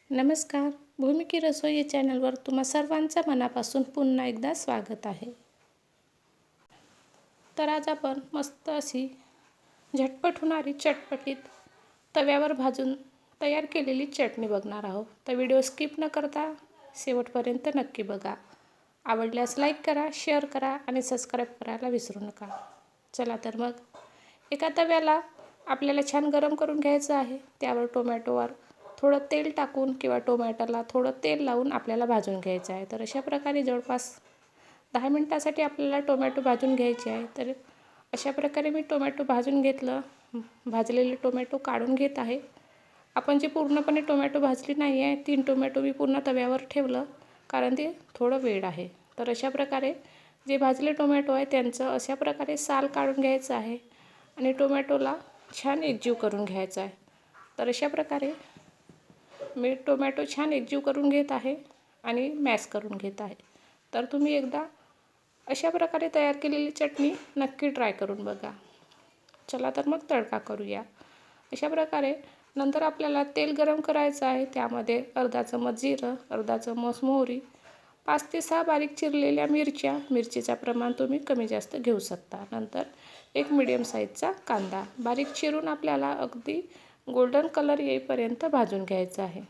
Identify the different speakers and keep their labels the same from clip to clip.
Speaker 1: नमस्कार. भूमिकी रसोई या चॅनलवर तुम्हा सर्वांचं मनापासून पुन्हा एकदा स्वागत आहे. तर आज आपण मस्त अशी झटपट होणारी चटपटीत तव्यावर भाजून तयार केलेली चटणी बघणार आहोत. तर व्हिडिओ स्किप न करता शेवटपर्यंत नक्की बघा. आवडल्यास लाईक करा, शेअर करा आणि सबस्क्राईब करायला विसरू नका. चला तर मग एका तव्याला आपल्याला छान गरम करून घ्यायचं आहे. त्यावर टोमॅटोवर थोडं तेल टाकून किंवा टोमॅटोला थोडं तेल लावून आपल्याला भाजून घ्यायचं आहे. तर अशा प्रकारे जवळपास 10 मिनिटासाठी आपल्याला टोमॅटो भाजून घ्यायचे आहे. तर अशा प्रकारे मी टोमॅटो भाजून घेतलं. भाजलेले टोमॅटो काढून घेत आहे. आपण जे पूर्णपणे टोमॅटो भाजली नाही आहे, 3 टोमॅटो मी पूर्ण तव्यावर ठेवलं कारण ते थोडं वेळ आहे. तर अशा प्रकारे जे भाजले टोमॅटो आहे त्यांचं अशा प्रकारे साल काढून घ्यायचं आहे आणि टोमॅटोला छान एकजीव करून घ्यायचा आहे. तर अशा प्रकारे मी टोमॅटो छान एकजीव करून घेत आहे आणि मॅश करून घेत आहे. तर तुम्ही एकदा अशा प्रकारे तयार केलेली चटणी नक्की ट्राय करून बघा. चला तर मग तडका करूया. अशा प्रकारे नंतर आपल्याला तेल गरम करायचं आहे. त्यामध्ये अर्धा चमच जिरं, अर्धा चमच मोहरी, 5 ते 6 बारीक चिरलेल्या मिरच्या, मिरचीचं प्रमाण तुम्ही कमी जास्त घेऊ शकता. नंतर एक मीडियम साईजचा कांदा बारीक चिरून आपल्याला अगदी गोल्डन कलर येईपर्यंत भाजून घ्यायचा आहे.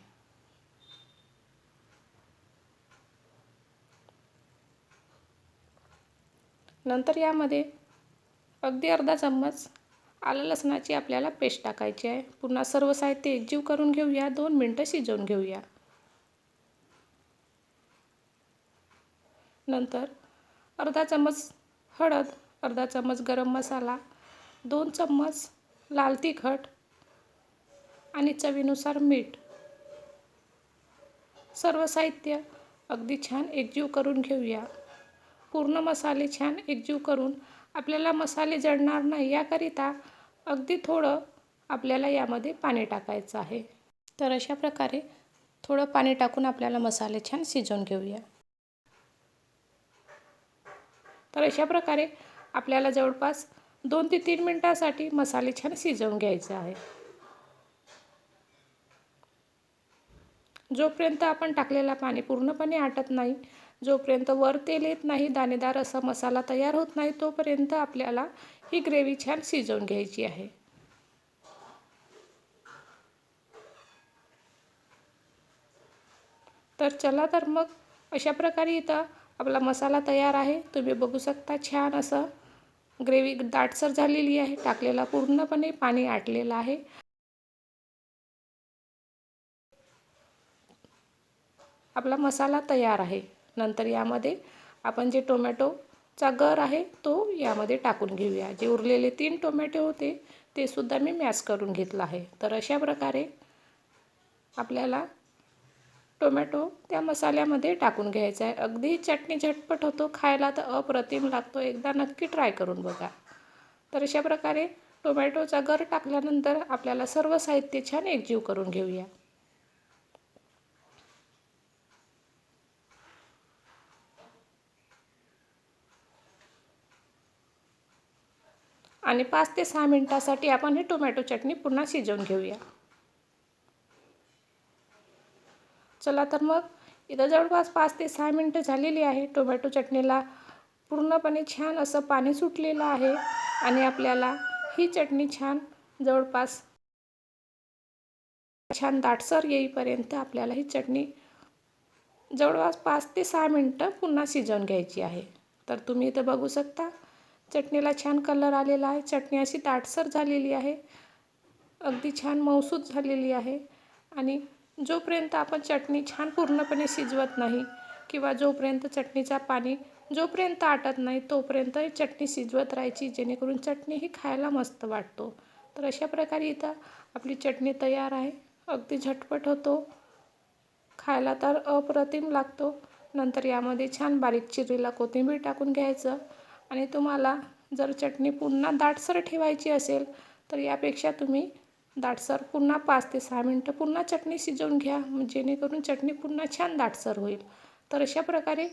Speaker 1: नंतर यामध्ये अगदी अर्धा चम्मच आलं लसणाची आपल्याला पेस्ट टाकायची आहे. पुन्हा सर्व साहित्य एकजीव करून घेऊया. 2 मिनटं शिजवून घेऊया. नंतर अर्धा चम्मच हळद, अर्धा चम्मच गरम मसाला, 2 चम्मच लाल तिखट आणि चवीनुसार मीठ, सर्व साहित्य अगदी छान एकजीव करून घेऊया. पूर्ण मसाले छान एकजीव करून आपल्याला मसाले जळणार नाही याकरिता अगदी थोडं आपल्याला यामध्ये पाणी टाकायचं आहे. तर अशा प्रकारे थोडं पाणी टाकून आपल्याला मसाले छान शिजवून घेऊया. तर अशा प्रकारे आपल्याला जवळपास 2 ते 3 मिनिटांसाठी मसाले छान शिजवून घ्यायचे आहे. जोपर्यंत आपण टाकलेला पाणी पूर्णपणे आटत नाही, जोपर्यंत वर तेल येत नाही, दाणेदार असा मसाला तयार होत नाही, तोपर्यंत आपल्याला ही ग्रेव्ही छान शिजवून घ्यायची आहे. तर चला तर मग अशा प्रकारे इथं आपला मसाला तयार आहे. तुम्ही बघू शकता छान असं ग्रेव्ही दाटसर झालेली आहे. टाकलेला पूर्णपणे पाणी आटलेलं आहे. आपला मसाला तयार आहे. नंतर यामध्ये आपण जे टोमॅटोचा गर आहे तो यामध्ये टाकून घेऊया. जे उरलेले 3 टोमॅटो होते ते सुद्धा मी मॅश करून घेतलं आहे. तर अशा प्रकारे आपल्याला टोमॅटो त्या मसाल्यामध्ये टाकून घ्यायचा आहे. अगदी चटणी झटपट होतो, खायला तर अप्रतिम लागतो. एकदा नक्की ट्राय करून बघा. तर अशा प्रकारे टोमॅटोचा गर टाकल्यानंतर आपल्याला सर्व साहित्य छान एकजीव करून घेऊया. आणि 5 ते 6 मिनिटांसाठी आपण ही टोमॅटो चटणी पुन्हा शिजवून घेऊया. चला तर मग इथं जवळपास 5 ते 6 मिनिटं झालेली आहे. टोमॅटो चटणीला पूर्णपणे छान असं पाणी सुटलेलं आहे आणि आपल्याला ही चटणी छान जवळपास छान दाटसर येईपर्यंत आपल्याला ही चटणी जवळपास 5 ते 6 मिनिटं पुन्हा शिजवून घ्यायची आहे. तर तुम्ही इथं बघू शकता चटणीला छान कलर आलेला आहे. चटणी अशी दाटसर झालेली आहे, अगदी छान मऊसूत झालेली आहे. आणि जोपर्यंत आपण चटणी छान पूर्णपणे शिजवत नाही किंवा जोपर्यंत चटणीचा पाणी जोपर्यंत आटत नाही तोपर्यंत चटणी शिजवत राहायची, जेणेकरून चटणी ही खायला मस्त वाटतो. तर अशा प्रकारे इथं आपली चटणी तयार आहे. अगदी झटपट होतो, खायला तर अप्रतिम लागतो. नंतर यामध्ये छान बारीक चिरलेला कोथिंबीर टाकून घ्यायचं आणि तुम्हाला जर चटणी पुन्हा दाटसर ठेवायची असेल तर यापेक्षा तुम्ही दाटसर पुन्हा 5 ते 6 मिनिटं पुन्हा चटणी शिजवून घ्या, जेणेकरून चटणी पुन्हा छान दाटसर होईल. तर अशा प्रकारे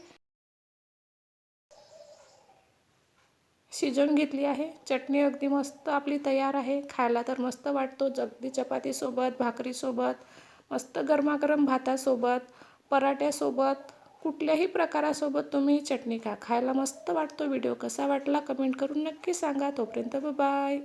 Speaker 1: शिजवून घेतली आहे. चटणी अगदी मस्त आपली तयार आहे. खायला तर मस्त वाटतो. अगदी चपातीसोबत, भाकरीसोबत मस्त गरमागरम भातासोबत, पराठ्यासोबत, कुठल्याही प्रकारासोबत तुम्ही ही चटणी खा. खायला मस्त वाटतो. व्हिडिओ कसा वाटला कमेंट करून नक्की सांगा. तोपर्यंत बाय.